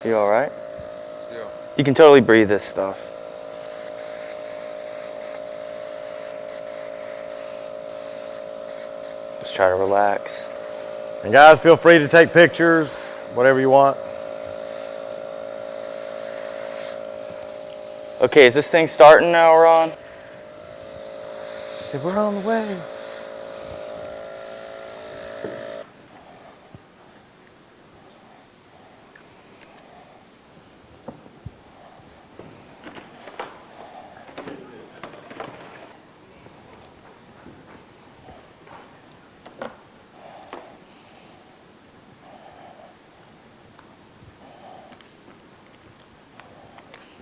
You all right? Yeah. You can totally breathe this stuff. Just try to relax. And guys, feel free to take pictures, whatever you want. Okay, is this thing starting now, Ron? So we're on the way.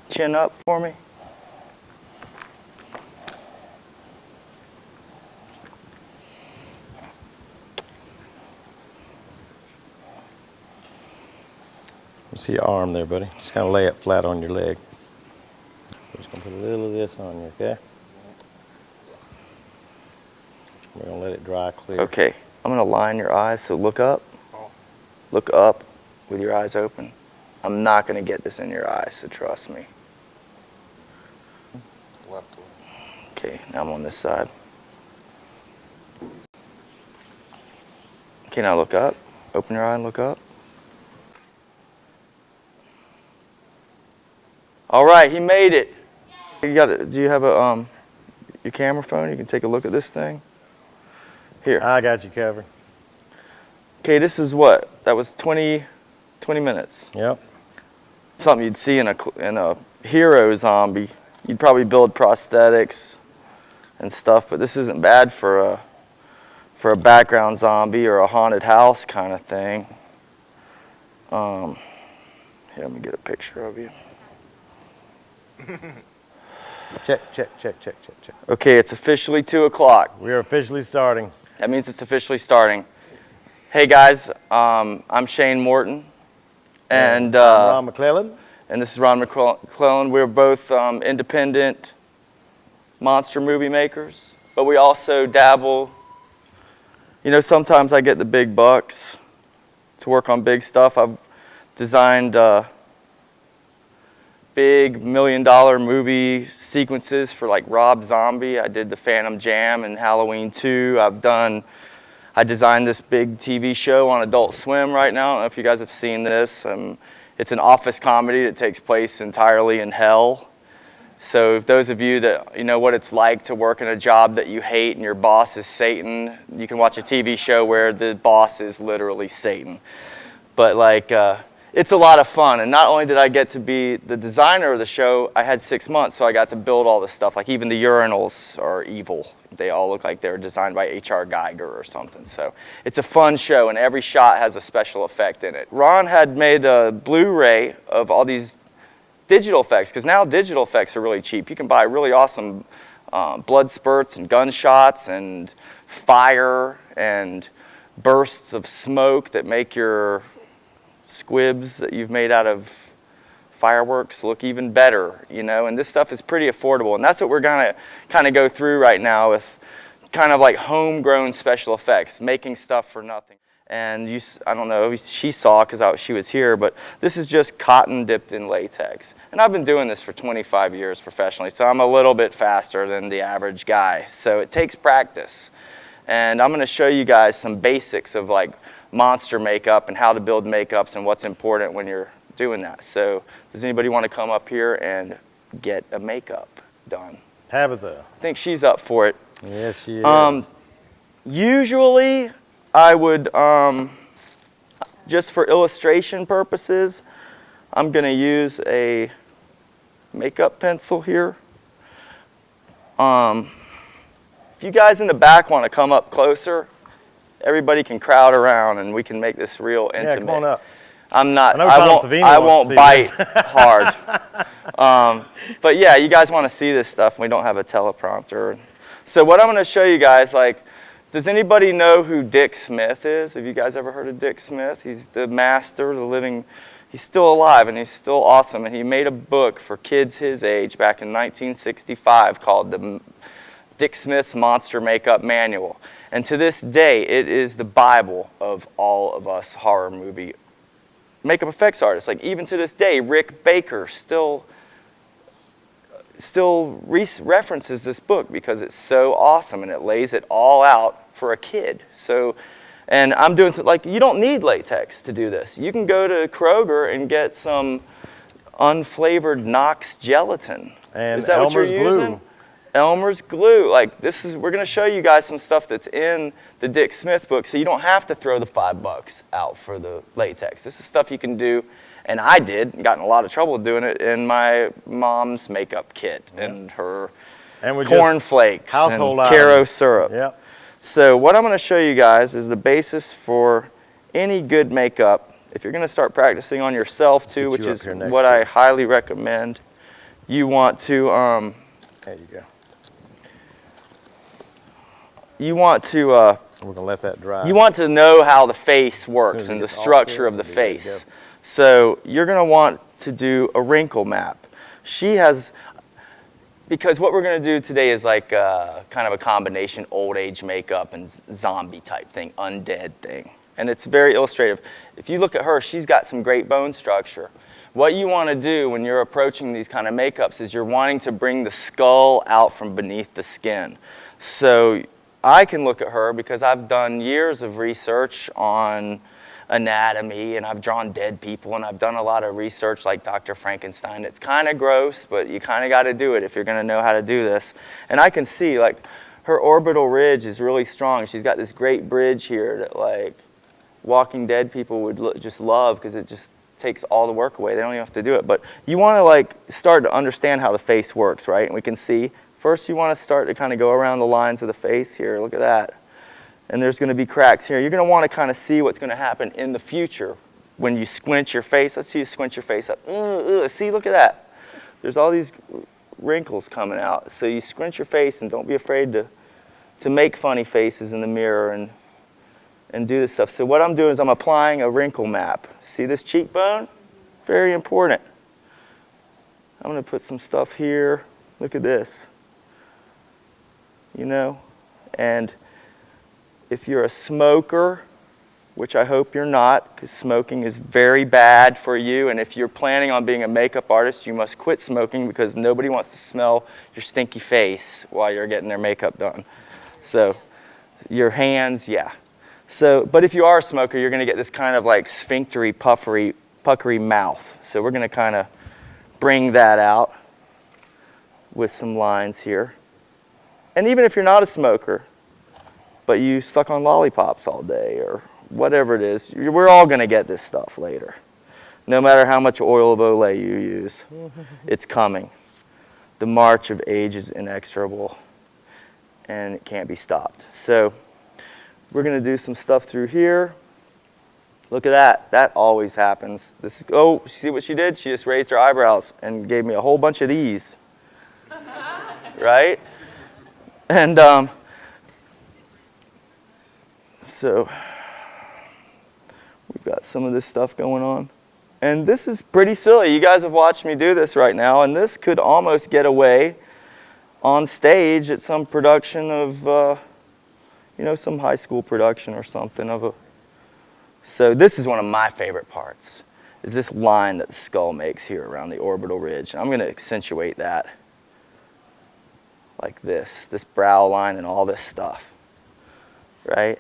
Chin up for me. See your arm there, buddy. Just kind of lay it flat on your leg. We're just going to put a little of this on you, okay? We're going to let it dry clear. Okay, I'm going to line your eyes, so look up. Look up with your eyes open. I'm not going to get this in your eyes, so trust me. Left way. Okay, now I'm on this side. Okay, now look up. Open your eye and look up. All right, he made it. You got it. Do you have a your camera phone? You can take a look at this thing. Here. I got you covered. Okay, this is what? That was 20 minutes. Yep. Something you'd see in a hero zombie. You'd probably build prosthetics and stuff, but this isn't bad for a background zombie or a haunted house kind of thing. Here, let me get a picture of you. Check. Okay, it's officially 2 o'clock. We are officially starting. That means it's officially starting. Hey guys, I'm Shane Morton, and I'm Ron McLellen. And this is Ron McLellen. We're both independent monster movie makers, but we also dabble. You know, sometimes I get the big bucks to work on big stuff. I've designed big $1 million movie sequences for like Rob Zombie. I did The Phantom Jam and Halloween 2. I designed this big TV show on Adult Swim right now. I don't know if you guys have seen this. It's an office comedy that takes place entirely in hell. So those of you that know what it's like to work in a job that you hate and your boss is Satan, you can watch a TV show where the boss is literally Satan. But like, it's a lot of fun. And not only did I get to be the designer of the show, I had 6 months, so I got to build all this stuff. Like even the urinals are evil. They all look like they were designed by H.R. Geiger or something. So it's a fun show, and every shot has a special effect in it. Ron had made a Blu-ray of all these digital effects, because now digital effects are really cheap. You can buy really awesome blood spurts and gunshots and fire and bursts of smoke that make your squibs that you've made out of fireworks look even better, and this stuff is pretty affordable, and that's what we're gonna kind of go through right now with kind of like homegrown special effects, making stuff for nothing. And I don't know if she saw because she was here, but this is just cotton dipped in latex. And I've been doing this for 25 years professionally, so I'm a little bit faster than the average guy. So it takes practice. And I'm gonna show you guys some basics of like monster makeup and how to build makeups and what's important when you're doing that. So does anybody want to come up here and get a makeup done? Tabitha. I think she's up for it. Yes, she is. Usually I would, just for illustration purposes, I'm going to use a makeup pencil here. If you guys in the back want to come up closer, everybody can crowd around and we can make this real intimate. Yeah, come on up. I won't bite hard. But yeah, you guys want to see this stuff, and we don't have a teleprompter. So what I'm going to show you guys, does anybody know who Dick Smith is? Have you guys ever heard of Dick Smith? He's the master, he's still alive, and he's still awesome. And he made a book for kids his age back in 1965 called the Dick Smith's Monster Makeup Manual. And to this day, it is the Bible of all of us horror movie makeup effects artists. Like even to this day, Rick Baker still references this book because it's so awesome and it lays it all out for a kid. So, and I'm doing like, you don't need latex to do this. You can go to Kroger and get some unflavored Knox gelatin. And is that what you're Elmer's using? glue. Elmer's glue. Like we're going to show you guys some stuff that's in the Dick Smith book, so you don't have to throw the $5 out for the latex. This is stuff you can do, and I did, got in a lot of trouble doing it in my mom's makeup kit and her corn flakes and Caro syrup. Yep. So what I'm going to show you guys is the basis for any good makeup. If you're going to start practicing on yourself too, which is what I highly recommend, you want to there you go. You want to we're gonna let that dry. You want to know how the face works and the structure of the face. So you're going to want to do a wrinkle map. Because what we're going to do today is like kind of a combination old age makeup and zombie type thing, undead thing. And it's very illustrative. If you look at her, she's got some great bone structure. What you want to do when you're approaching these kind of makeups is you're wanting to bring the skull out from beneath the skin. So I can look at her because I've done years of research on anatomy and I've drawn dead people and I've done a lot of research like Dr. Frankenstein. It's kind of gross, but you kind of got to do it if you're going to know how to do this. And I can see like her orbital ridge is really strong. She's got this great bridge here that like Walking Dead people would just love because it just takes all the work away. They don't even have to do it. But you want to like start to understand how the face works, right? And we can see. First, you want to start to kind of go around the lines of the face here. Look at that. And there's going to be cracks here. You're going to want to kind of see what's going to happen in the future when you squint your face. Let's see you squint your face up. See, look at that. There's all these wrinkles coming out. So you squint your face and don't be afraid to make funny faces in the mirror and do this stuff. So what I'm doing is I'm applying a wrinkle map. See this cheekbone? Very important. I'm going to put some stuff here. Look at this. You know, and if you're a smoker, which I hope you're not, because smoking is very bad for you, and if you're planning on being a makeup artist, you must quit smoking because nobody wants to smell your stinky face while you're getting their makeup done. So your hands, yeah. So, but if you are a smoker, you're going to get this kind of like sphinctery, puckery mouth. So we're going to kind of bring that out with some lines here. And even if you're not a smoker, but you suck on lollipops all day or whatever it is, we're all going to get this stuff later. No matter how much oil of Olay you use, it's coming. The march of age is inexorable, and it can't be stopped. So we're going to do some stuff through here. Look at that. That always happens. This is, oh, see what she did? She just raised her eyebrows and gave me a whole bunch of these. Right? And so we've got some of this stuff going on. And this is pretty silly. You guys have watched me do this right now, and this could almost get away on stage at some production of, some high school production or something of a. So this is one of my favorite parts, is this line that the skull makes here around the orbital ridge. I'm going to accentuate that. Like this brow line and all this stuff, right?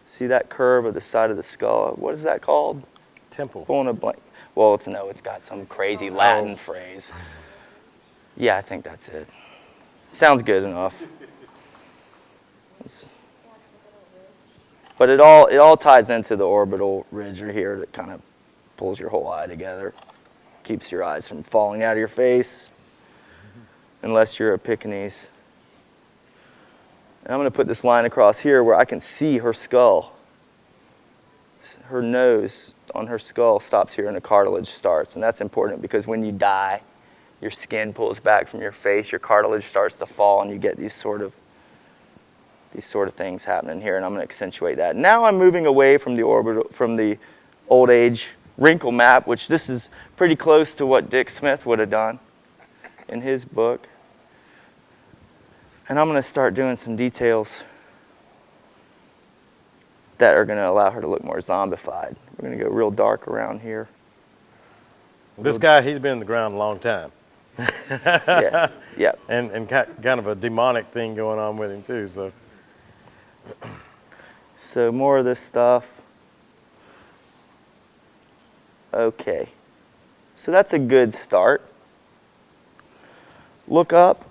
See that curve of the side of the skull? What is that called? Temple. Pulling a blank. Well, it's got some crazy Latin phrase. Yeah, I think that's it. Sounds good enough. But it all ties into the orbital ridge right here that kind of pulls your whole eye together, keeps your eyes from falling out of your face. Unless you're a Pekingese. And I'm going to put this line across here where I can see her skull. Her nose on her skull stops here and the cartilage starts. And that's important because when you die, your skin pulls back from your face, your cartilage starts to fall, and you get these sort of things happening here. And I'm going to accentuate that. Now I'm moving away from the old age wrinkle map, which this is pretty close to what Dick Smith would have done in his book. And I'm going to start doing some details that are going to allow her to look more zombified. We're going to go real dark around here. This guy, he's been in the ground a long time. Yeah, yeah. And kind of a demonic thing going on with him too, so. So more of this stuff. Okay. So that's a good start. Look up.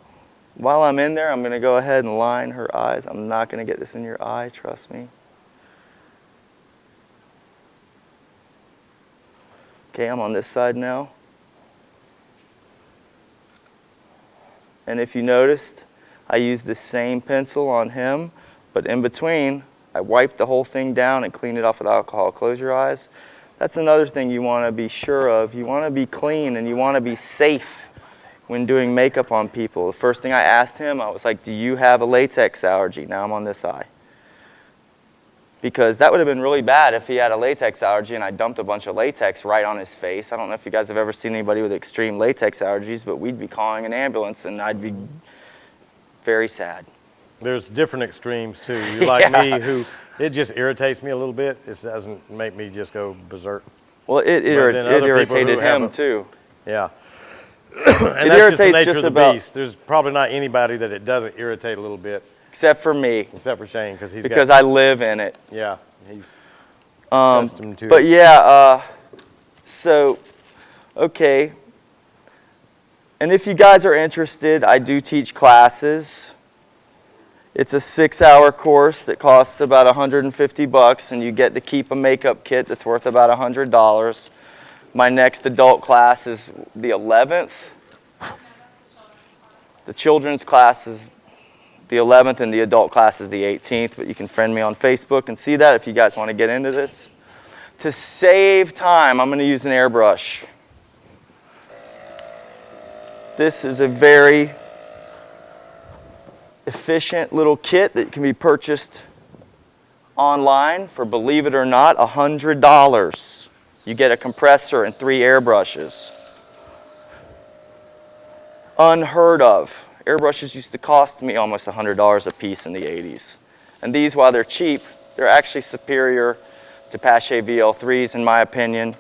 While I'm in there, I'm going to go ahead and line her eyes. I'm not going to get this in your eye, trust me. Okay, I'm on this side now. And if you noticed, I used the same pencil on him, but in between, I wiped the whole thing down and cleaned it off with alcohol. Close your eyes. That's another thing you want to be sure of. You want to be clean and you want to be safe when doing makeup on people. The first thing I asked him, I was like, do you have a latex allergy? Now I'm on this eye. Because that would have been really bad if he had a latex allergy and I dumped a bunch of latex right on his face. I don't know if you guys have ever seen anybody with extreme latex allergies, but we'd be calling an ambulance and I'd be very sad. There's different extremes too. You're like Yeah. me, who it just irritates me a little bit. It doesn't make me just go berserk. Well, it irritated him too. Yeah. And It that's just the irritates nature just of the about- beast. There's probably not anybody that it doesn't irritate a little bit, Except for me, except for Shane, because because I live in it. yeah, he's accustomed to But it. yeah, so, okay. And if you guys are interested, I do teach classes. It's a 6-hour course that costs about $150, and you get to keep a makeup kit that's worth about $100. My next adult class is the 11th. The children's class is the 11th, and the adult class is the 18th, but you can friend me on Facebook and see that if you guys want to get into this. To save time, I'm going to use an airbrush. This is a very efficient little kit that can be purchased online for, believe it or not, $100. You get a compressor and 3 airbrushes. Unheard of. Airbrushes used to cost me almost $100 a piece in the 80s. And these, while they're cheap, they're actually superior to Pache VL3s in my opinion,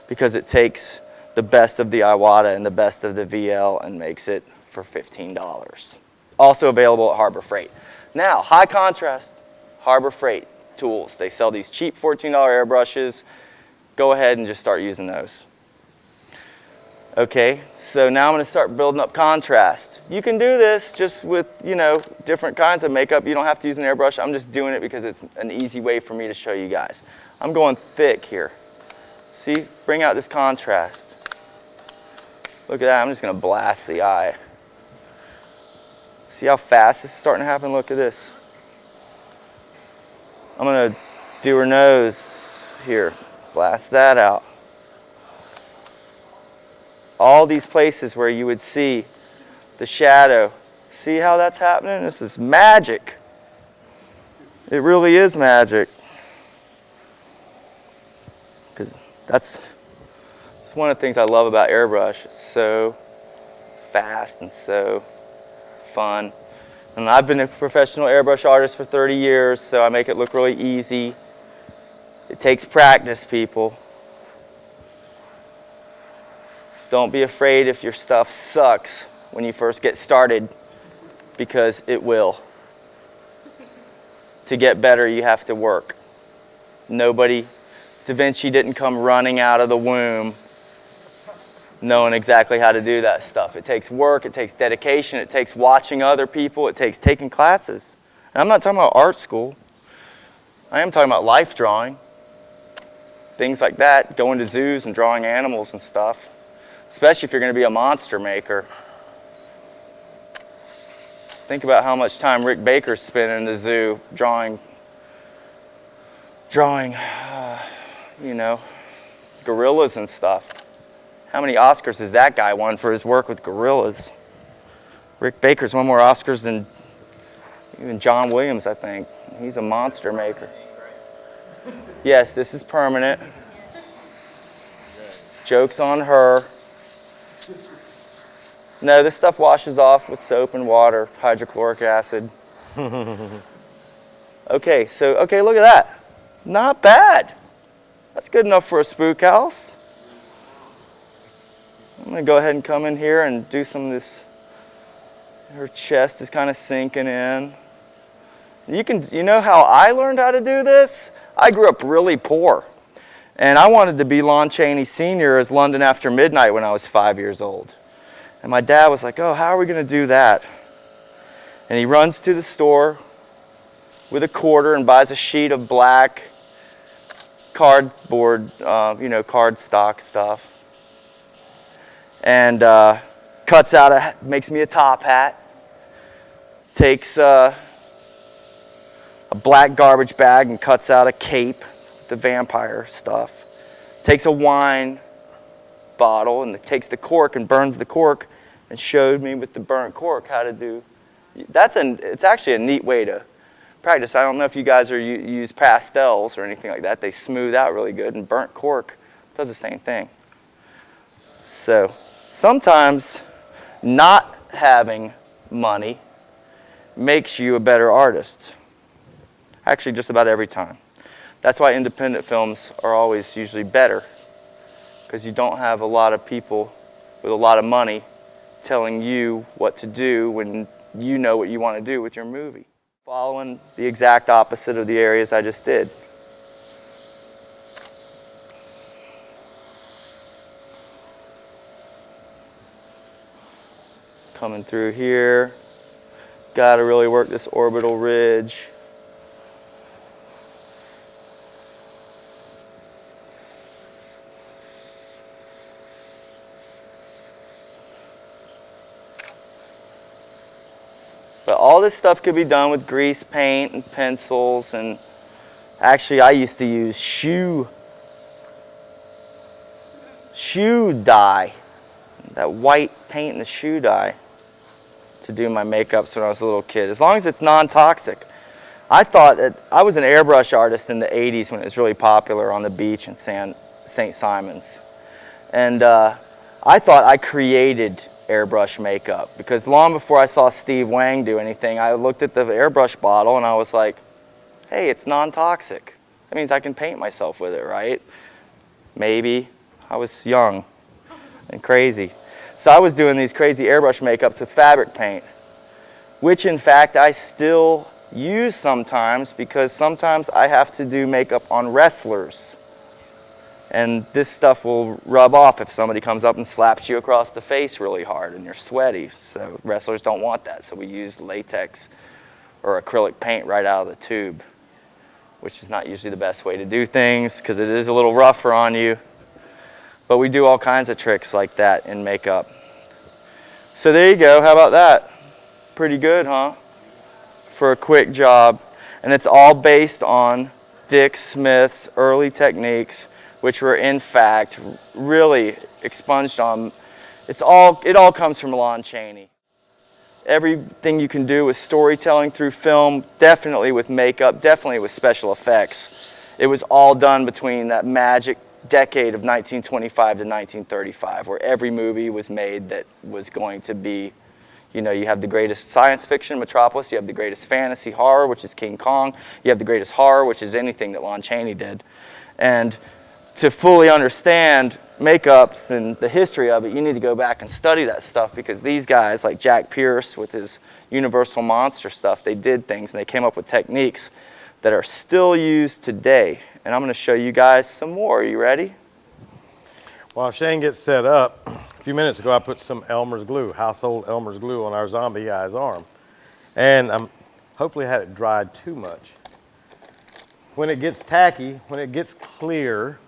because it takes the best of the Iwata and the best of the VL and makes it for $15. Also available at Harbor Freight. Now, high contrast, Harbor Freight tools. They sell these cheap $14 airbrushes. Go ahead and just start using those. Okay, so now I'm going to start building up contrast. You can do this just with, different kinds of makeup. You don't have to use an airbrush. I'm just doing it because it's an easy way for me to show you guys. I'm going thick here. See, bring out this contrast. Look at that, I'm just going to blast the eye. See how fast this is starting to happen? Look at this. I'm going to do her nose here. Blast that out. All these places where you would see the shadow. See how that's happening? This is magic. It really is magic. Because that's one of the things I love about airbrush. It's so fast and so fun. And I've been a professional airbrush artist for 30 years, so I make it look really easy. It takes practice, people. Don't be afraid if your stuff sucks when you first get started, because it will. To get better, you have to work. Da Vinci didn't come running out of the womb knowing exactly how to do that stuff. It takes work, it takes dedication, it takes watching other people, it takes taking classes. And I'm not talking about art school. I am talking about life drawing. Things like that, going to zoos and drawing animals and stuff. Especially if you're going to be a monster maker. Think about how much time Rick Baker spent in the zoo drawing, gorillas and stuff. How many Oscars has that guy won for his work with gorillas? Rick Baker's won more Oscars than even John Williams, I think. He's a monster maker. Yes, this is permanent. Joke's on her. No, this stuff washes off with soap and water, hydrochloric acid. Okay, look at that. Not bad. That's good enough for a spook house. I'm gonna go ahead and come in here and do some of this. Her chest is kind of sinking in. You know how I learned how to do this? I grew up really poor. And I wanted to be Lon Chaney Sr. as London After Midnight when I was 5 years old. And my dad was like, oh, how are we going to do that? And he runs to the store with a quarter and buys a sheet of black cardboard, cardstock stuff. And cuts out makes me a top hat. Takes a black garbage bag and cuts out a cape. The vampire stuff. Takes a wine bottle and takes the cork and burns the cork and showed me with the burnt cork how to do. It's actually a neat way to practice. I don't know if you guys use pastels or anything like that. They smooth out really good, and burnt cork does the same thing. So sometimes not having money makes you a better artist. Actually, just about every time. That's why independent films are always usually better, because you don't have a lot of people with a lot of money telling you what to do when you know what you want to do with your movie. Following the exact opposite of the areas I just did. Coming through here, got to really work this orbital ridge. But all this stuff could be done with grease paint and pencils, and actually I used to use shoe dye, that white paint in the shoe dye to do my makeups when I was a little kid, as long as it's non-toxic. I thought that I was an airbrush artist in the 80s when it was really popular on the beach in St. Simons. And I thought I created airbrush makeup, because long before I saw Steve Wang do anything, I looked at the airbrush bottle and I was like, hey, it's non-toxic. That means I can paint myself with it, right? Maybe. I was young and crazy. So I was doing these crazy airbrush makeups with fabric paint, which in fact I still use sometimes, because sometimes I have to do makeup on wrestlers. And this stuff will rub off if somebody comes up and slaps you across the face really hard and you're sweaty. So wrestlers don't want that. So we use latex or acrylic paint right out of the tube, which is not usually the best way to do things because it is a little rougher on you. But we do all kinds of tricks like that in makeup. So there you go. How about that? Pretty good, huh? For a quick job. And it's all based on Dick Smith's early techniques, which were in fact really expunged on. It all comes from Lon Chaney. Everything you can do with storytelling through film, definitely with makeup, definitely with special effects. It was all done between that magic decade of 1925 to 1935, where every movie was made that was going to be, you have the greatest science fiction, Metropolis, you have the greatest fantasy horror, which is King Kong, you have the greatest horror, which is anything that Lon Chaney did. And to fully understand makeups and the history of it, you need to go back and study that stuff, because these guys like Jack Pierce with his Universal Monster stuff, they did things and they came up with techniques that are still used today. And I'm going to show you guys some more. Are you ready? While Shane gets set up, a few minutes ago I put some Elmer's glue, household Elmer's glue on our zombie guy's arm. And hopefully I had it dried too much. When it gets tacky, when it gets clear,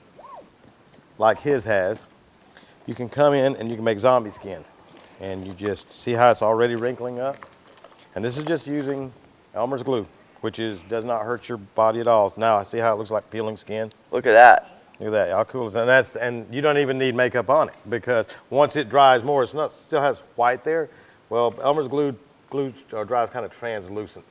like his has, you can come in and you can make zombie skin. And you just see how it's already wrinkling up. And this is just using Elmer's glue, which does not hurt your body at all. Now I see how it looks like peeling skin. Look at that. Look at that, how cool is that? And you don't even need makeup on it, because once it dries more, still has white there. Well, Elmer's glue dries kind of translucent.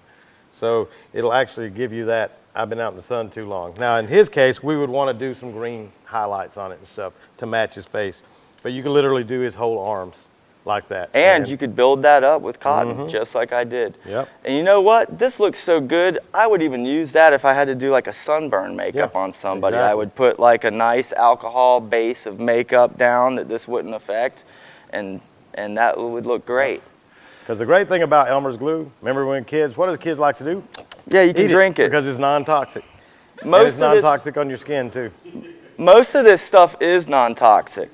So it'll actually give you that. I've been out in the sun too long. Now in his case, we would want to do some green highlights on it and stuff to match his face. But you can literally do his whole arms like that. And you could build that up with cotton, just like I did. Yep. And you know what? This looks so good. I would even use that if I had to do like a sunburn makeup on somebody. Exactly. I would put like a nice alcohol base of makeup down that this wouldn't affect, and that would look great. Because the great thing about Elmer's glue, remember when kids, what do kids like to do? Yeah, you can drink it. Because it's non-toxic. And Most it's non-toxic on your skin too. Most of this stuff is non-toxic.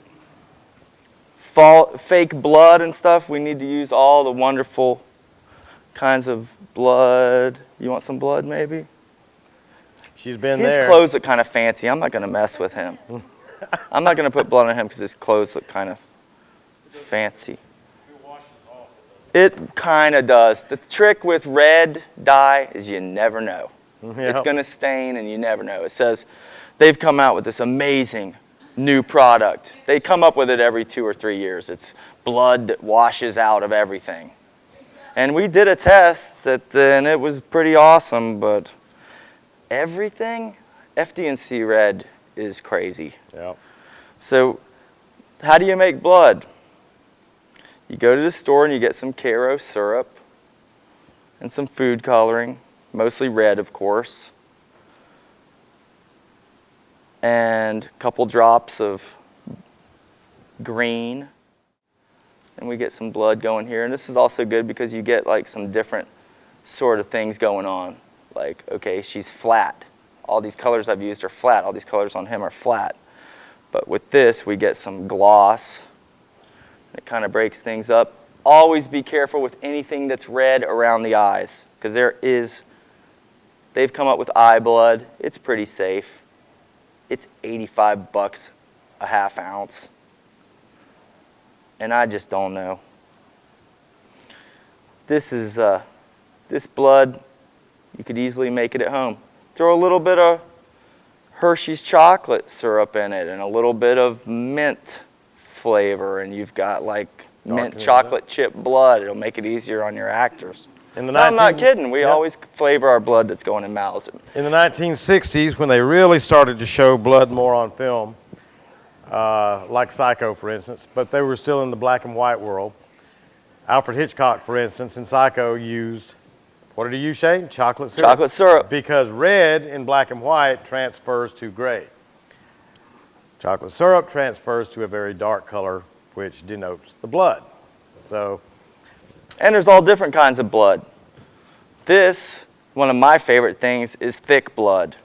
Fake blood and stuff, we need to use all the wonderful kinds of blood. You want some blood maybe? She's been His there. clothes look kind of fancy. I'm not going to mess with him. I'm not going to put blood on him because his clothes look kind of fancy. It kind of does. The trick with red dye is you never know. Yep. It's going to stain and you never know. It says they've come out with this amazing new product. They come up with it every 2 or 3 years. It's blood that washes out of everything. And we did a test and it was pretty awesome, but everything, FD&C red is crazy. Yep. So how do you make blood? You go to the store and you get some Karo syrup and some food coloring, mostly red, of course, and a couple drops of green, and we get some blood going here. And this is also good because you get like some different sort of things going on. Like, okay, she's flat. All these colors I've used are flat. All these colors on him are flat. But with this, we get some gloss. It kind of breaks things up. Always be careful with anything that's red around the eyes, because they've come up with eye blood. It's pretty safe. It's $85 a half ounce. And I just don't know. This is, this blood, you could easily make it at home. Throw a little bit of Hershey's chocolate syrup in it and a little bit of mint flavor, and you've got like mint chocolate chip blood. It'll make it easier on your actors. In the I'm not kidding. We always flavor our blood that's going in mouths. In the 1960s, when they really started to show blood more on film, like Psycho, for instance, but they were still in the black and white world. Alfred Hitchcock, for instance, in Psycho used, what did he use, Shane? Chocolate syrup. Chocolate syrup. Because red in black and white transfers to gray. Chocolate syrup transfers to a very dark color, which denotes the blood. So, and there's all different kinds of blood. This, one of my favorite things, is thick blood.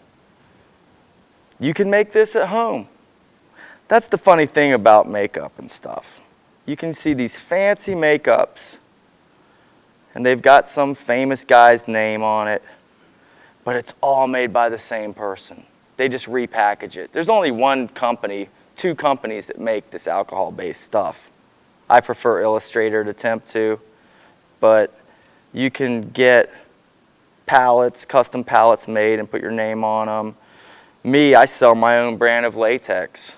You can make this at home. That's the funny thing about makeup and stuff. You can see these fancy makeups, and they've got some famous guy's name on it, but it's all made by the same person. They just repackage it. There's only one company, 2 companies that make this alcohol-based stuff. I prefer Illustrator to Temp to, but you can get palettes, custom palettes made and put your name on them. Me, I sell my own brand of latex.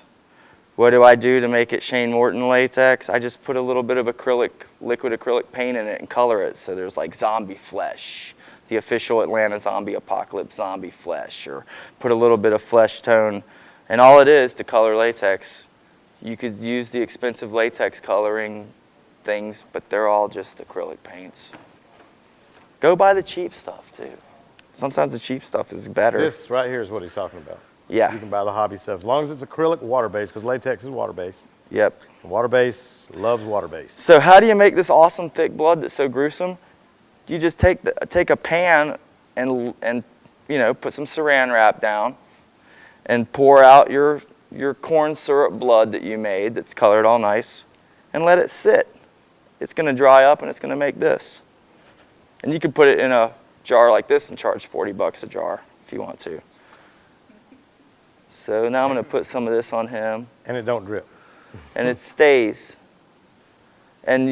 What do I do to make it Shane Morton latex? I just put a little bit of liquid acrylic paint in it and color it. So there's like zombie flesh, the official Atlanta Zombie Apocalypse zombie flesh, or put a little bit of flesh tone. And all it is to color latex. You could use the expensive latex coloring things, but they're all just acrylic paints. Go buy the cheap stuff too. Sometimes the cheap stuff is better. this right here is what he's talking about. Yeah. You can buy the hobby stuff, as long as it's acrylic water-based, because latex is water-based. Yep. Water-based loves water-based. So how do you make this awesome thick blood that's so gruesome? You just take a pan and put some saran wrap down and pour out your corn syrup blood that you made that's colored all nice and let it sit. It's going to dry up and it's going to make this. And you can put it in a jar like this and charge $40 a jar if you want to. So now I'm going to put some of this on him. And it don't drip. And it stays. And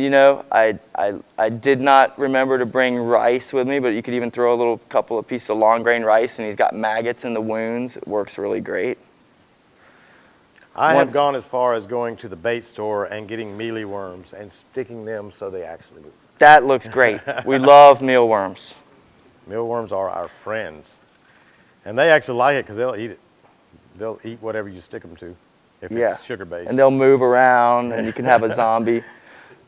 I did not remember to bring rice with me, but you could even throw a couple of pieces of long grain rice, and he's got maggots in the wounds. It works really great. I have gone as far as going to the bait store and getting mealyworms and sticking them so they actually move. That looks great. We love mealworms. Mealworms are our friends. And they actually like it because they'll eat it. They'll eat whatever you stick them to if it's sugar-based. And they'll move around, and you can have a zombie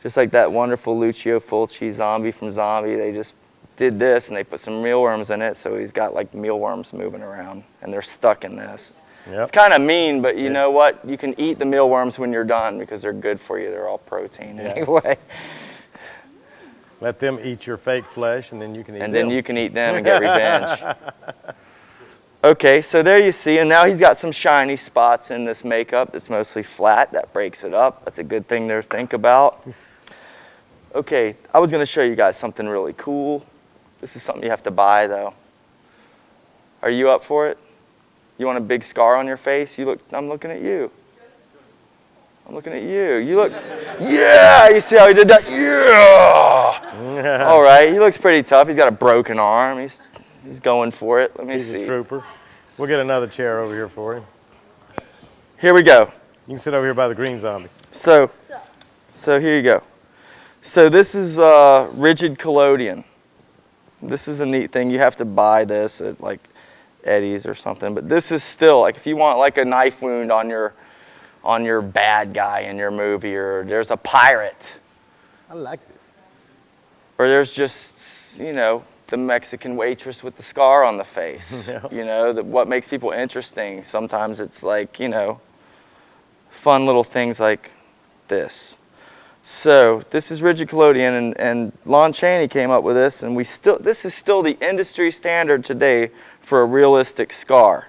Just like that wonderful Lucio Fulci zombie from Zombie, they just did this and they put some mealworms in it, so he's got like mealworms moving around and they're stuck in this. Yep. It's kind of mean, but you know what? You can eat the mealworms when you're done because they're good for you. They're all protein anyway. Let them eat your fake flesh, and then you can eat them. And then you can eat them and get revenge. Okay, so there you see, and now he's got some shiny spots in this makeup that's mostly flat. That breaks it up. That's a good thing to think about. Okay, I was going to show you guys something really cool. This is something you have to buy, though. Are you up for it? You want a big scar on your face? I'm looking at you. I'm looking at you. You look, yeah, you see how he did that? Yeah. All right, he looks pretty tough. He's got a broken arm. He's going for it. Let me see. He's a trooper. We'll get another chair over here for him. Here we go. You can sit over here by the green zombie. So here you go. So this is rigid collodion. This is a neat thing. You have to buy this at like Eddie's or something. But this is still, like if you want like a knife wound on your bad guy in your movie, or there's a pirate. I like this. Or there's just, you know, the Mexican waitress with the scar on the face. Yeah. You know, what makes people interesting. Sometimes it's like, you know, fun little things like this. So this is rigid collodion, and Lon Chaney came up with this, and this is still the industry standard today for a realistic scar.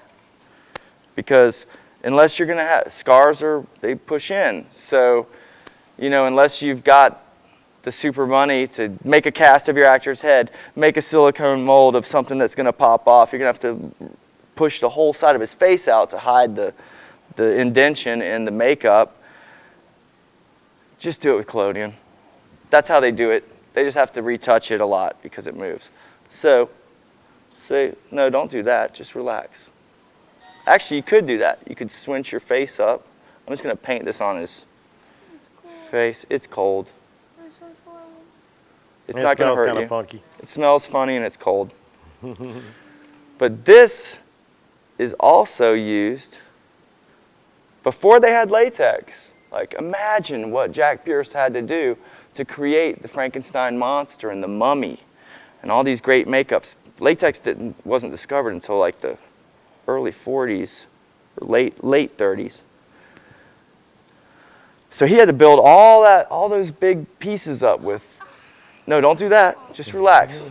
Because unless you're going to have, scars they push in. So, you know, unless you've got the super money to make a cast of your actor's head, make a silicone mold of something that's going to pop off, you're going to have to push the whole side of his face out to hide the indentation in the makeup. Just do it with collodion. That's how they do it. They just have to retouch it a lot because it moves. So, say, no, don't do that. Just relax. Actually, you could do that. You could swinch your face up. I'm just going to paint this on his face. It's cold. It's not going to hurt you. It smells kind of funky. It smells funny and it's cold. But this is also used before they had latex. Like, imagine what Jack Pierce had to do to create the Frankenstein monster and the mummy and all these great makeups. Latex wasn't discovered until like the early 40s or late 30s. So he had to build all those big pieces up with. No, don't do that. Just relax.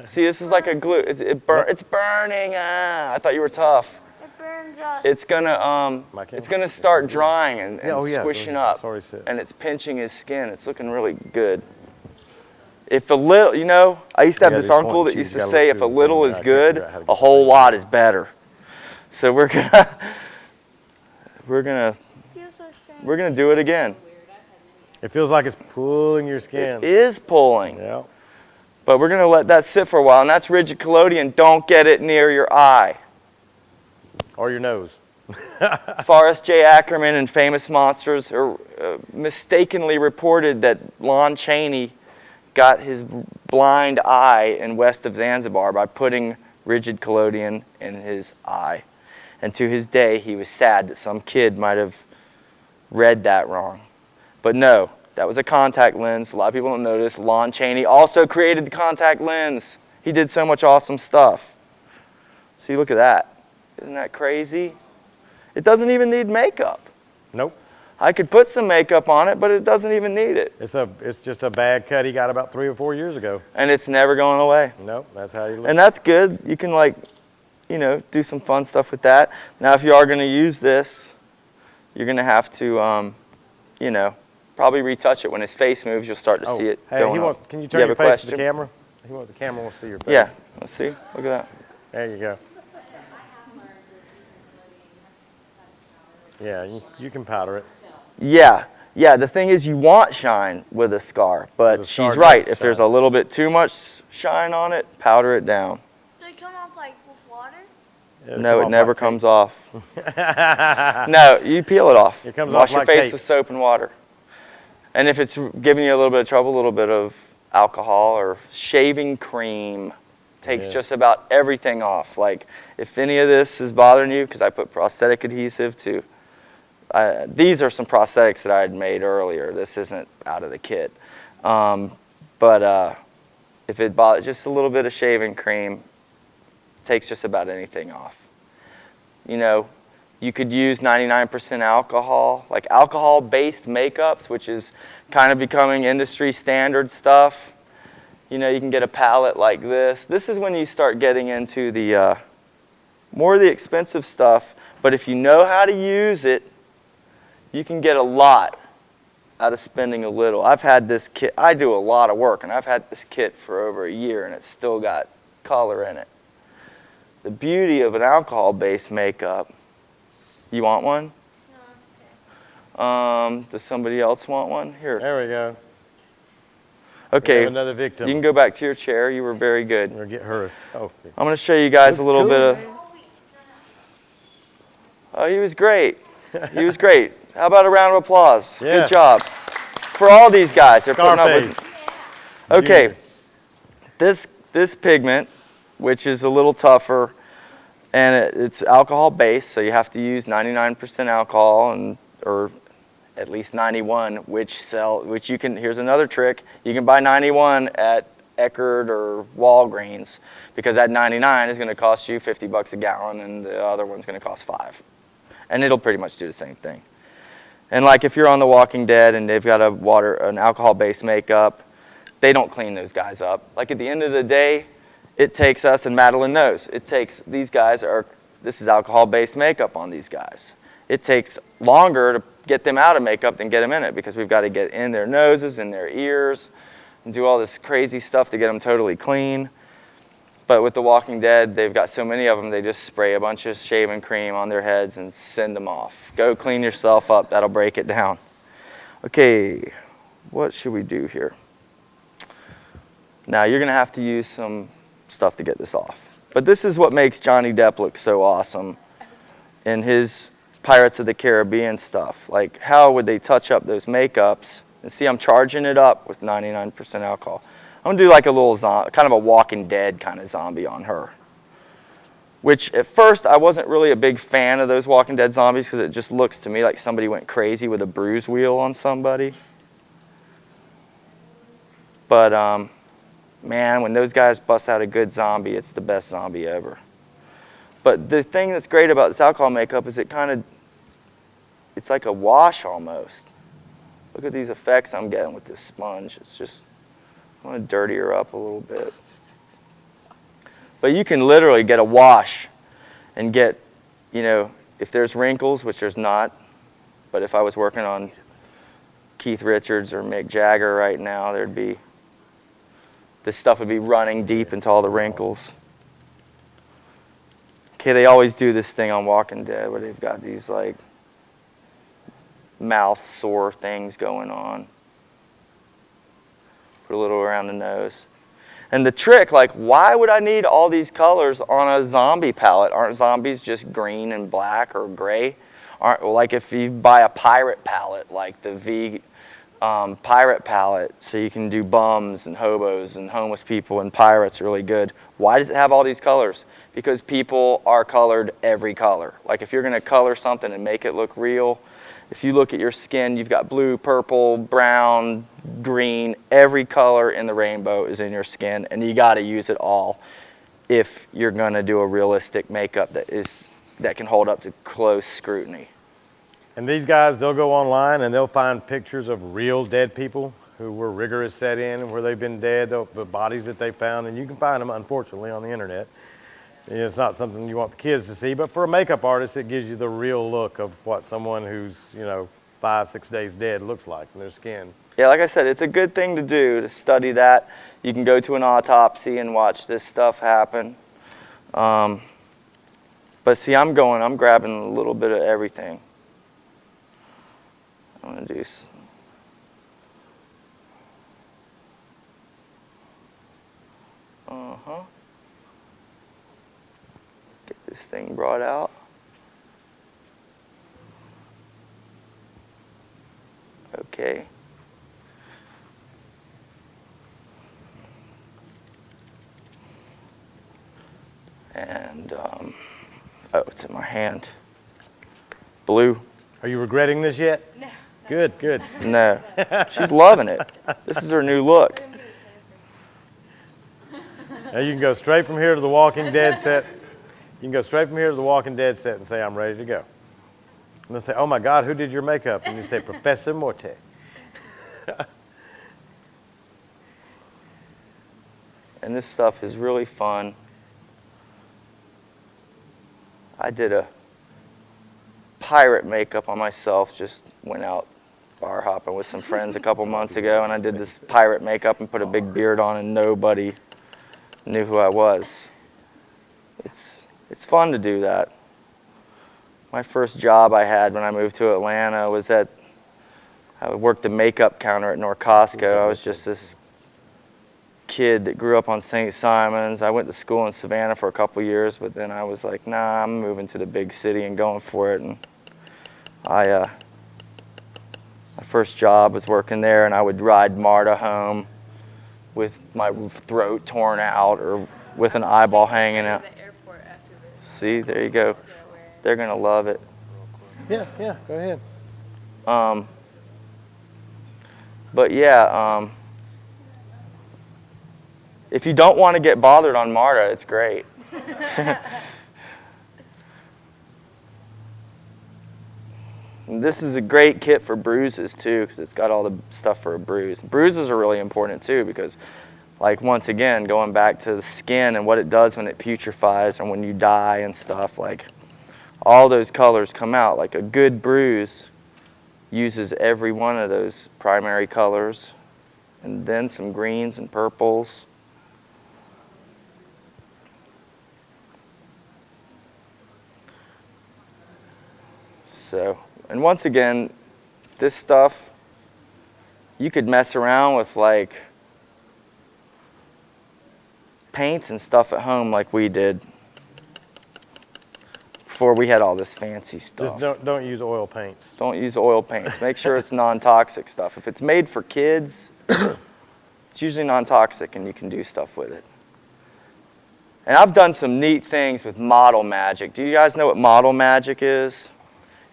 See, this is like a glue. It's burning. I thought you were tough. It's gonna start drying and squishing up, and it's pinching his skin. It's looking really good. If a little, you know, I used to have this uncle that used to say, if a little is good, a whole lot is better. So we're gonna do it again. It feels like it's pulling your skin. It is pulling. Yeah. But we're gonna let that sit for a while, and that's rigid collodion. Don't get it near your eye. Or your nose. Forrest J. Ackerman in Famous Monsters mistakenly reported that Lon Chaney got his blind eye in west of Zanzibar by putting rigid collodion in his eye. And to his day, he was sad that some kid might have read that wrong. But no, that was a contact lens. A lot of people don't know this. Lon Chaney also created the contact lens. He did so much awesome stuff. See, look at that. Isn't that crazy? It doesn't even need makeup. Nope. I could put some makeup on it, but it doesn't even need it. It's just a bad cut he got about 3 or 4 years ago. And it's never going away. Nope, that's how you look. And that's good. You can, like, you know, do some fun stuff with that. Now, if you are going to use this, you're going to have to, you know, probably retouch it. When his face moves, you'll start to see it going up. Can you turn your face to the camera? The camera will see your face. Yeah, let's see. Look at that. There you go. Yeah, you can powder it. Yeah, the thing is you want shine with a scar, but she's right. If there's a little bit too much shine on it, powder it down. Does it come off like with water? No, it never comes off. No, you peel it off. It comes Wash off like your face tape. with soap and water. And if it's giving you a little bit of trouble, a little bit of alcohol or shaving cream takes just about everything off. Like if any of this is bothering you, because I put prosthetic adhesive too. These are some prosthetics that I had made earlier. This isn't out of the kit. But if it bothers, just a little bit of shaving cream takes just about anything off. You know, you could use 99% alcohol, like alcohol-based makeups, which is kind of becoming industry standard stuff. You know, you can get a palette like this. This is when you start getting into the more of the expensive stuff, but if you know how to use it, you can get a lot out of spending a little. I've had this kit, I do a lot of work, and I've had this kit for over a year, and it's still got color in it. The beauty of an alcohol-based makeup, you want one? No, it's okay. Does somebody else want one? Here. There we go. Okay, We have another victim. you can go back to your chair. You were very good. We'll get her. Oh, I'm going to show you guys Looks a little cool. bit of... Oh, he was great. He was great. How about a round of applause? Yes. Good job. For all these guys. They're putting up with... Scarface. Okay, Junior. this pigment, which is a little tougher, and it's alcohol-based, so you have to use 99% alcohol, or at least 91, which you can, here's another trick, you can buy 91 at Eckerd or Walgreens, because that 99 is going to cost you 50 bucks a gallon, and the other one's going to cost $5. And it'll pretty much do the same thing. And like if you're on The Walking Dead and they've got an alcohol-based makeup, they don't clean those guys up. Like at the end of the day, it takes us, and Madeline knows, it takes, these guys are, this is alcohol-based makeup on these guys. It takes longer to get them out of makeup than get them in it, because we've got to get in their noses, in their ears, and do all this crazy stuff to get them totally clean. But with The Walking Dead, they've got so many of them, they just spray a bunch of shaving cream on their heads and send them off. Go clean yourself up, that'll break it down. Okay, what should we do here? Now you're going to have to use some stuff to get this off. But this is what makes Johnny Depp look so awesome in his Pirates of the Caribbean stuff. Like, how would they touch up those makeups? And see, I'm charging it up with 99% alcohol. I'm going to do like a little kind of a Walking Dead kind of zombie on her. Which at first I wasn't really a big fan of those Walking Dead zombies, because it just looks to me like somebody went crazy with a bruise wheel on somebody. But man, when those guys bust out a good zombie, it's the best zombie ever. But the thing that's great about this alcohol makeup is it's like a wash almost. Look at these effects I'm getting with this sponge. It's just, I want to dirty her up a little bit. But you can literally get a wash and get, you know, if there's wrinkles, which there's not, but if I was working on Keith Richards or Mick Jagger right now, this stuff would be running deep into all the wrinkles. Okay, they always do this thing on Walking Dead where they've got these like mouth sore things going on. Put a little around the nose. And the trick, like, why would I need all these colors on a zombie palette? Aren't zombies just green and black or gray? Like if you buy a pirate palette, like the pirate palette, so you can do bums and hobos and homeless people and pirates really good. Why does it have all these colors? Because people are colored every color. Like if you're going to color something and make it look real, if you look at your skin, you've got blue, purple, brown, green, every color in the rainbow is in your skin, and you got to use it all if you're going to do a realistic makeup that can hold up to close scrutiny. And these guys, they'll go online and they'll find pictures of real dead people who were rigorous set in, where they've been dead, the bodies that they found, and you can find them, unfortunately, on the internet. It's not something you want the kids to see, but for a makeup artist, it gives you the real look of what someone who's, 5-6 days dead looks like in their skin. Yeah, like I said, it's a good thing to do, to study that. You can go to an autopsy and watch this stuff happen. But see, I'm grabbing a little bit of everything. I'm going to do get this thing brought out. Okay. And, oh, it's in my hand. Blue. Are you regretting this yet? No. Good, good. No, she's loving it. This is her new look. Now you can go straight from here to the Walking Dead set. You can go straight from here to the Walking Dead set and say, I'm ready to go. And they'll say, oh my God, who did your makeup? And you say, Professor Morte. And this stuff is really fun. I did a pirate makeup on myself, just went out bar hopping with some friends a couple months ago, and I did this pirate makeup and put a big beard on, and nobody knew who I was. It's fun to do that. My first job I had when I moved to Atlanta was I worked the makeup counter at North Costco. I was just this kid that grew up on St. Simons. I went to school in Savannah for a couple years, but then I was like, nah, I'm moving to the big city and going for it. And my first job was working there, and I would ride Marta home with my throat torn out or with an eyeball hanging out. See, there you go. They're gonna love it. Yeah, go ahead. But yeah, if you don't want to get bothered on Marta, it's great. And this is a great kit for bruises too, because it's got all the stuff for a bruise. Bruises are really important too, because like once again, going back to the skin and what it does when it putrefies and when you die and stuff, like all those colors come out. Like a good bruise uses every one of those primary colors, and then some greens and purples. So, and once again, this stuff, you could mess around with like paints and stuff at home like we did before we had all this fancy stuff. Just don't use oil paints. Don't use oil paints. Make sure it's non-toxic stuff. If it's made for kids, it's usually non-toxic and you can do stuff with it. And I've done some neat things with model magic. Do you guys know what model magic is?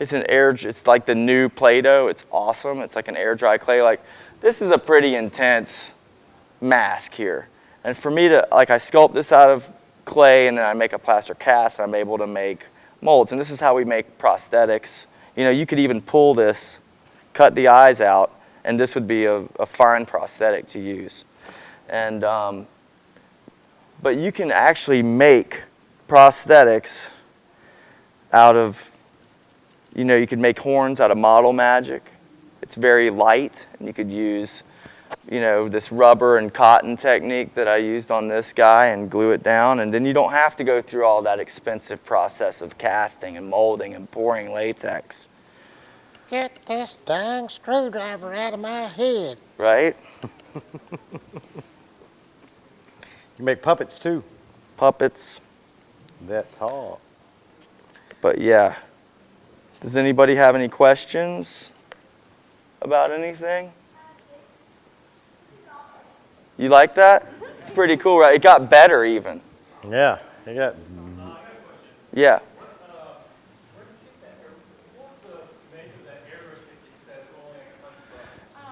It's like the new Play-Doh. It's awesome. It's like an air dry clay. Like, this is a pretty intense mask here. And for me to, like, I sculpt this out of clay and then I make a plaster cast and I'm able to make molds. And this is how we make prosthetics. You know, you could even pull this, cut the eyes out, and this would be a fine prosthetic to use. And, but you can actually make prosthetics out of, you know, you could make horns out of model magic. It's very light, and you could use, you know, this rubber and cotton technique that I used on this guy and glue it down, and then you don't have to go through all that expensive process of casting and molding and pouring latex. Get this dang screwdriver out of my head. Right? You make puppets too. Puppets. That tall. But yeah. Does anybody have any questions about anything? You like that? It's pretty cool, right? It got better even. Yeah, you got. Yeah.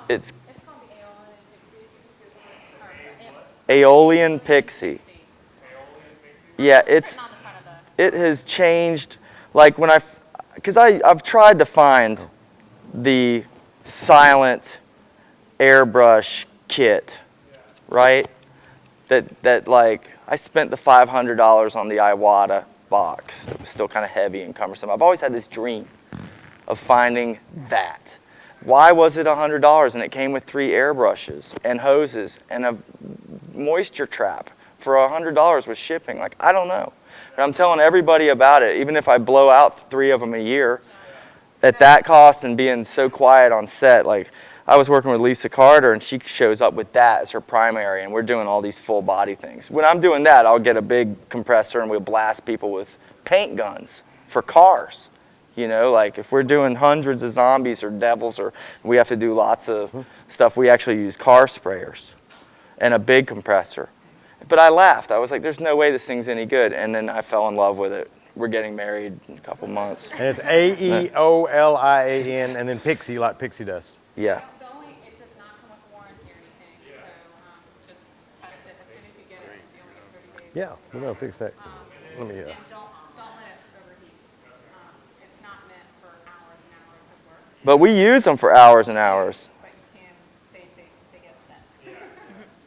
It's called Aeolian Pixie. Yeah, Written on the front of the. it has changed. Like when because I've tried to find the silent airbrush kit, right? That like I spent the $500 on the Iwata box that was still kind of heavy and cumbersome. I've always had this dream of finding that. Why was it $100 and it came with 3 airbrushes and hoses and a moisture trap for $100 with shipping? Like, I don't know. But I'm telling everybody about it, even if I blow out 3 of them a year, at that cost and being so quiet on set. Like, I was working with Lisa Carter and she shows up with that as her primary and we're doing all these full body things. When I'm doing that, I'll get a big compressor and we'll blast people with paint guns for cars. You know, like if we're doing hundreds of zombies or devils or we have to do lots of stuff, we actually use car sprayers and a big compressor. But I laughed. I was like, there's no way this thing's any good. And then I fell in love with it we're getting married in a couple months. And it's Aeolian, and then pixie, like pixie dust. Yeah. The only, it does not come with warranty or anything, so just test it as soon as you get it. You only get 30 days. Yeah, we're gonna fix that. Let me. And don't let it overheat. It's not meant for hours and hours of work, But we use them for hours and hours. but you can, they get upset.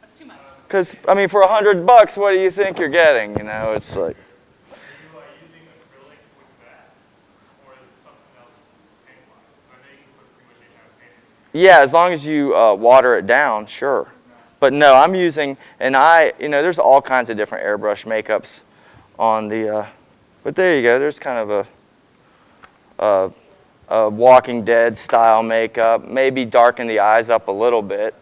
That's too much. Because, I mean, for $100, what do you think you're getting? You know, it's like, Are you using acrylic with that, or is it something else paint-wise? I know you can put pretty much any kind of paint in. yeah, as long as you water it down, sure. But no, I'm using, and there's all kinds of different airbrush makeups on the, but there you go. There's kind of a Walking Dead style makeup. Maybe darken the eyes up a little bit,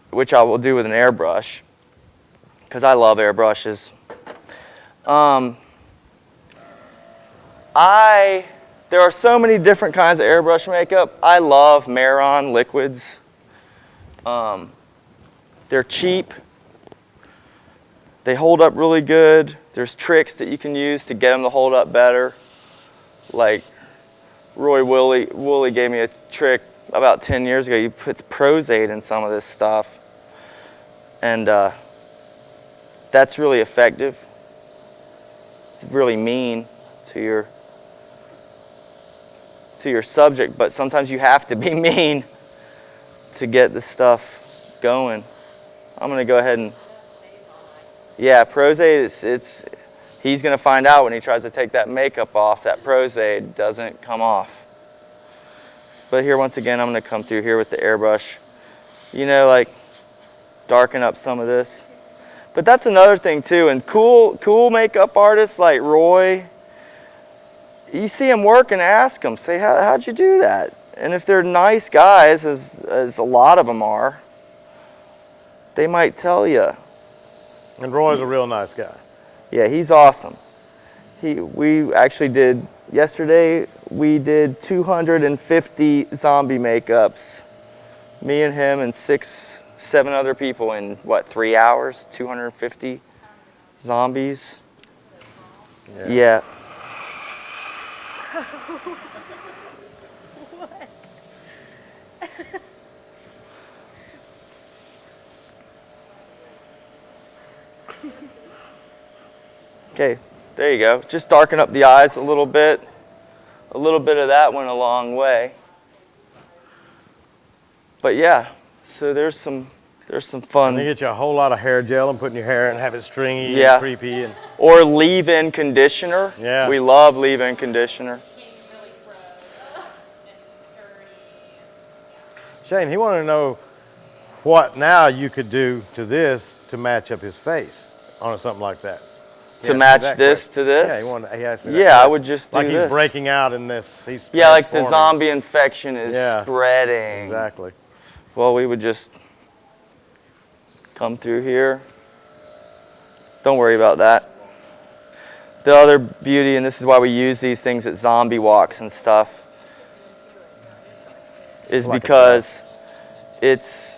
which I will do with an airbrush, because I love airbrushes. There are so many different kinds of airbrush makeup. I love Maron liquids. They're cheap. They hold up really good. There's tricks that you can use to get them to hold up better. Like Woolley gave me a trick about 10 years ago. He puts Prozade in some of this stuff. And that's really effective. It's really mean to your subject, but sometimes you have to be mean to get the stuff going. I'm gonna go ahead and, yeah, Prozade, he's gonna find out when he tries to take that makeup off, that Prozade doesn't come off. But here, once again, I'm gonna come through here with the airbrush. Like darken up some of this. But that's another thing too, and cool makeup artists like Roy, you see them work and ask them, say, how'd you do that? And if they're nice guys, as a lot of them are, they might tell you. And Roy's a real nice guy. Yeah, he's awesome. We actually did, yesterday, we did 250 zombie makeups. Me and him and 7 other people in, 3 hours? 250 zombies? Yeah. Okay, there you go. Just darken up the eyes a little bit. A little bit of that went a long way. But yeah, so there's some fun. And they get you a whole lot of hair gel and put in your hair and have it stringy Yeah. and creepy. And Or leave-in conditioner. Yeah. We love leave-in conditioner. Really gross and dirty. Shane, he wanted to know what now you could do to this to match up his face on something like that. He To asked me match that this question. to this? Yeah, he asked me that Yeah, I question. would just do like this. he's breaking out in this. He's Yeah, like the transforming. zombie infection is Yeah. spreading. Exactly. Well, we would just come through here. Don't worry about that. The other beauty, and this is why we use these things at zombie walks and stuff, is Like a because it's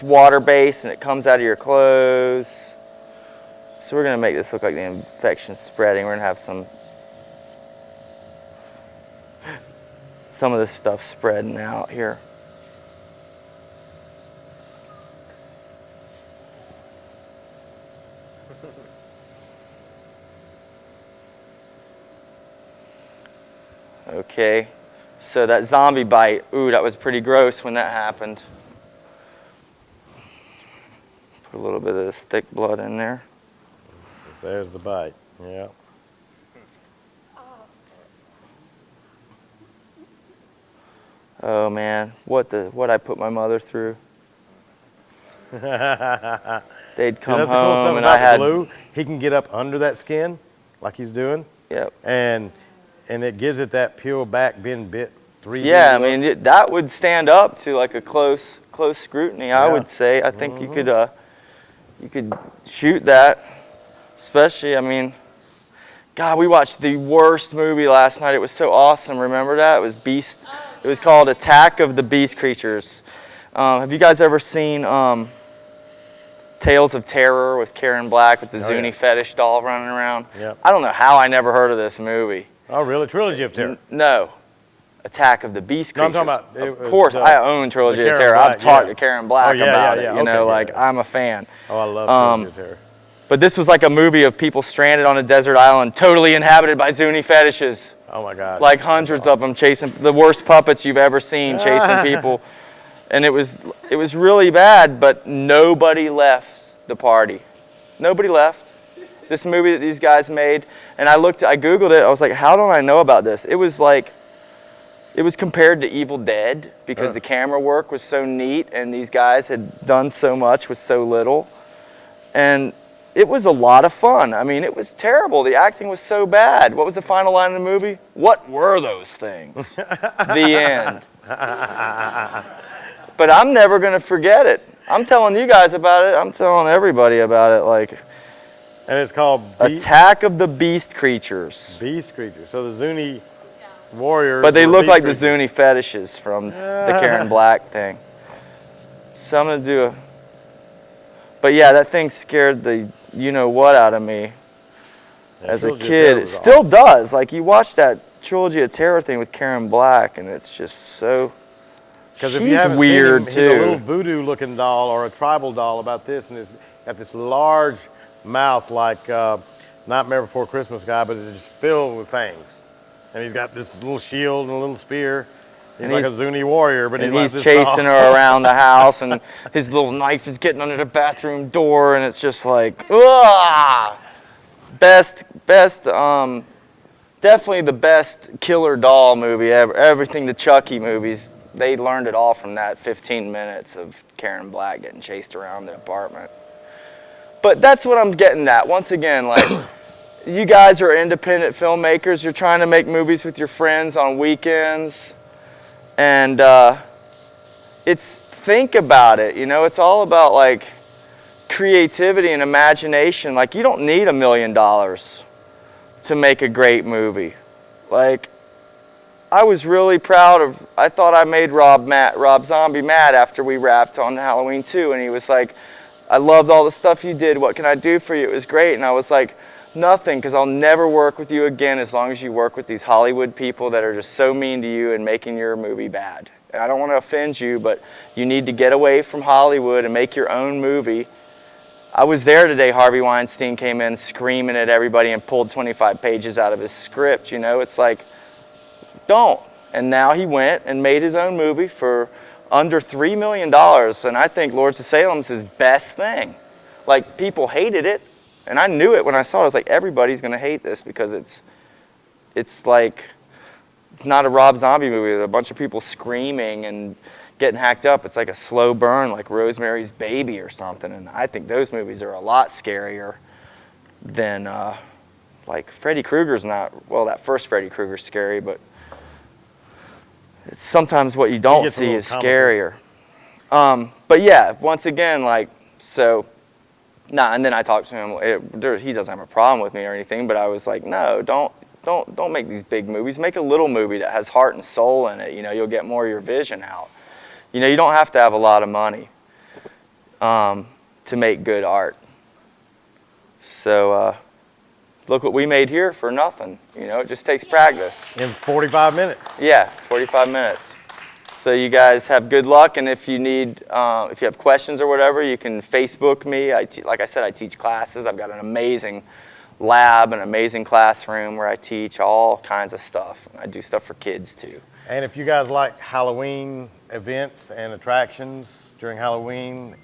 water-based and it comes out of your clothes. So we're gonna make this look like the infection's spreading. We're gonna have some of this stuff spreading out here. Okay, so that zombie bite, ooh, that was pretty gross when that happened. Put a little bit of this thick blood in there. There's the bite. Yeah. Oh man, what I put my mother through. They'd See, come that's the cool home stuff and about I had, the glue. He can get up under that skin, like he's doing, yep. and it gives it that peel back, been bit 3D. Yeah, I look. mean that would stand up to like a close scrutiny. I Yeah. would say. I think you could shoot that, especially. I mean, God, we watched the worst movie last night. It was so awesome. Remember that? It was Beast. It was called Attack of the Beast Creatures. Have you guys ever seen Tales of Terror with Karen Black with the Oh, Zuni yeah. fetish doll running around. Yep. I don't know how I never heard of this movie. Oh, really? Trilogy of Terror. No. Attack of the Beast No, I'm Creatures. talking about Of course, the- I own Trilogy the of Karen Terror. Black, I've talked yeah. to Karen Black Oh, yeah, about yeah, it. yeah. You know, Okay, like yeah. I'm a fan. Oh, I love Trilogy of Terror. But this was like a movie of people stranded on a desert island, totally inhabited by Zuni fetishes. Oh my God. Like hundreds of them chasing the worst puppets you've ever seen chasing people. And it was really bad, but nobody left the party. Nobody left. This movie that these guys made, and I Googled it, I was like, how don't I know about this? It was compared to Evil Dead because the camera work was so neat and these guys had done so much with so little. And it was a lot of fun. I mean, it was terrible. The acting was so bad. What was the final line of the movie? What were those things? The end. But I'm never going to forget it. I'm telling you guys about it. I'm telling everybody about it. Like, And it's called Attack of the Beast Creatures. Beast Creatures. So the Zuni warriors. But they were look beast like the creatures. Zuni fetishes from the Karen Black thing. So I'm going to do a... But yeah, that thing scared the you-know-what out of me Yeah, as a Trilogy of kid. Terror It was still awesome. does. Like, you watch that Trilogy of Terror thing with Karen Black, and it's just so... Because if you She's haven't weird, seen him, he's a little too. voodoo-looking doll or a tribal doll about this, and he's got this large mouth like Nightmare Before Christmas guy, but it's just filled with fangs. And he's got this little shield and a little spear. He's And like a he's- Zuni warrior, but And like he's this chasing doll. her around the house, and his little knife is getting under the bathroom door, and it's just like, ugh! Definitely the best killer doll movie ever. Everything the Chucky movies, they learned it all from that 15 minutes of Karen Black getting chased around the apartment. But that's what I'm getting at. Once again, like, you guys are independent filmmakers. You're trying to make movies with your friends on weekends. And think about it, it's all about like creativity and imagination. Like, you don't need $1 million to make a great movie. Like, I was really proud I thought I made Rob Zombie mad after we wrapped on Halloween 2, and he was like, I loved all the stuff you did, what can I do for you? It was great. And I was like, nothing, because I'll never work with you again as long as you work with these Hollywood people that are just so mean to you and making your movie bad. And I don't want to offend you, but you need to get away from Hollywood and make your own movie. I was there today. Harvey Weinstein came in screaming at everybody and pulled 25 pages out of his script. It's like, don't. And now he went and made his own movie for under $3 million. And I think Lords of Salem's his best thing. Like, people hated it. And I knew it when I saw it. I was like, everybody's going to hate this because it's like, it's not a Rob Zombie movie. There's a bunch of people screaming and getting hacked up. It's like a slow burn, like Rosemary's Baby or something. And I think those movies are a lot scarier than, like, Freddy Krueger's not, well, that first Freddy Krueger's scary, but it's sometimes what you don't gets a see little is comical. scarier. But yeah, once again, like, so, and then I talked to him. He doesn't have a problem with me or anything, but I was like, no, don't make these big movies. Make a little movie that has heart and soul in it. You'll get more of your vision out. You don't have to have a lot of money to make good art. So look what we made here for nothing. It just takes practice. In 45 minutes. Yeah, 45 minutes. So you guys have good luck, and if you need, if you have questions or whatever, you can Facebook me. Like I said, I teach classes. I've got an amazing lab, an amazing classroom where I teach all kinds of stuff. I do stuff for kids too. And if you guys like Halloween events and attractions during Halloween,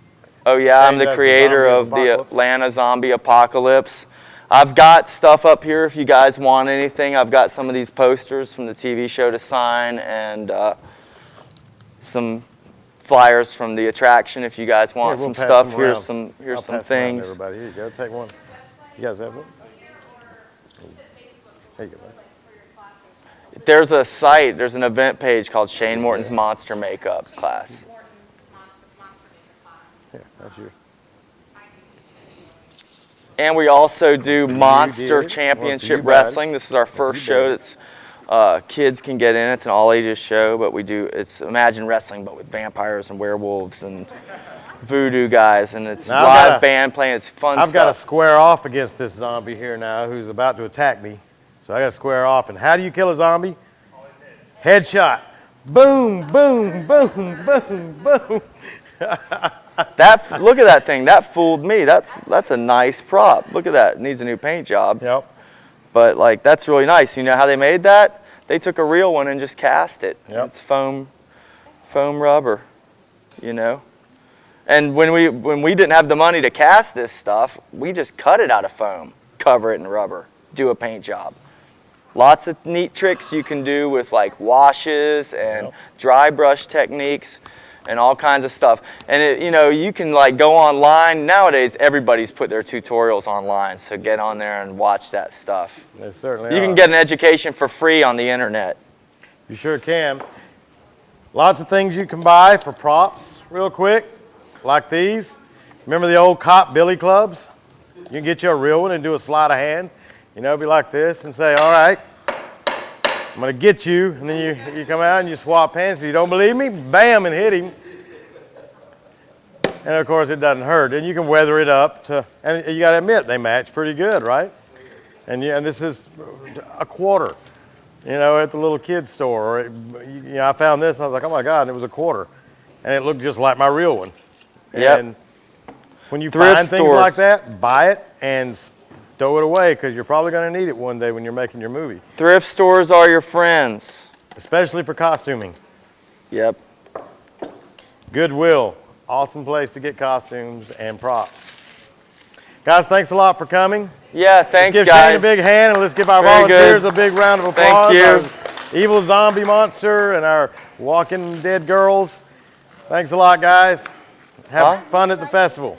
Oh yeah, I'm Shane the does the creator zombie of the apocalypse. Atlanta Zombie Apocalypse. I've got stuff up here if you guys want anything. I've got some of these posters from the TV show to sign, and some flyers from the attraction if you guys want Here, we'll some pass stuff. them Here's around. some I'll some pass them around to things. everybody. Here you go. Take one. You guys have one? There you go. There's a site, there's an event page called Shane Morton's Monster Makeup class. Here, that's yours. And we also do Monster dear. Championship Well, for you, bud. Wrestling. This is our first you, show bud. that's kids can get in. It's an all ages show, but it's Imagine Wrestling, but with vampires and werewolves and voodoo guys, and it's Now, live band playing. It's fun I've got to stuff. square off against this zombie here now who's about to attack me. So I got to square off. And how do you kill a zombie? Headshot. Boom, boom, boom, boom, boom. Look at that thing. That fooled me. That's a nice prop. Look at that. It needs a new paint job. Yep. But like that's really nice. You know how they made that? They took a real one and just cast it. Yep. It's foam rubber, you know. And when we didn't have the money to cast this stuff, we just cut it out of foam, cover it in rubber, do a paint job. Lots of neat tricks you can do with like washes and dry brush techniques and all kinds of stuff. And you know, you can like go online. Nowadays, everybody's put their tutorials online, so get on there and watch that stuff. They certainly You are. can get an education for free on the internet. You sure can. Lots of things you can buy for props real quick, like these. Remember the old cop billy clubs? You can get you a real one and do a sleight of hand. You know, be like this and say, all right, I'm going to get you. And then you come out and you swap hands. You don't believe me? Bam, and hit him. And of course, it doesn't hurt. And you can weather it up to, and you got to admit, they match pretty good, right? And this is a quarter. You know, at the little kid's store. Or you know, I found this and I was like, oh my God, and it was a quarter. And it looked just like my real one. Yep. And when you Thrift find things stores. like that, buy it and throw it away because you're probably going to need it one day when you're making your movie, Thrift stores are your friends. especially for costuming. Yep. Goodwill, awesome place to get costumes and props. Guys, thanks a lot for coming. Yeah, thanks, Let's give guys. Shane a big hand and let's give our Very volunteers good. a big round of Thank applause. you. Our evil zombie monster and our walking dead girls. Thanks a lot, guys. Have fun at the festival.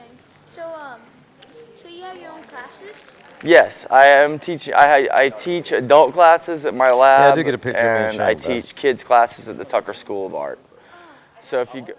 So you have your own classes? Yes, I am teaching. I teach adult classes at my lab. Yeah, I do get a picture of me and and I Shane, though. teach kids classes at the Tucker School of Art. So if you go.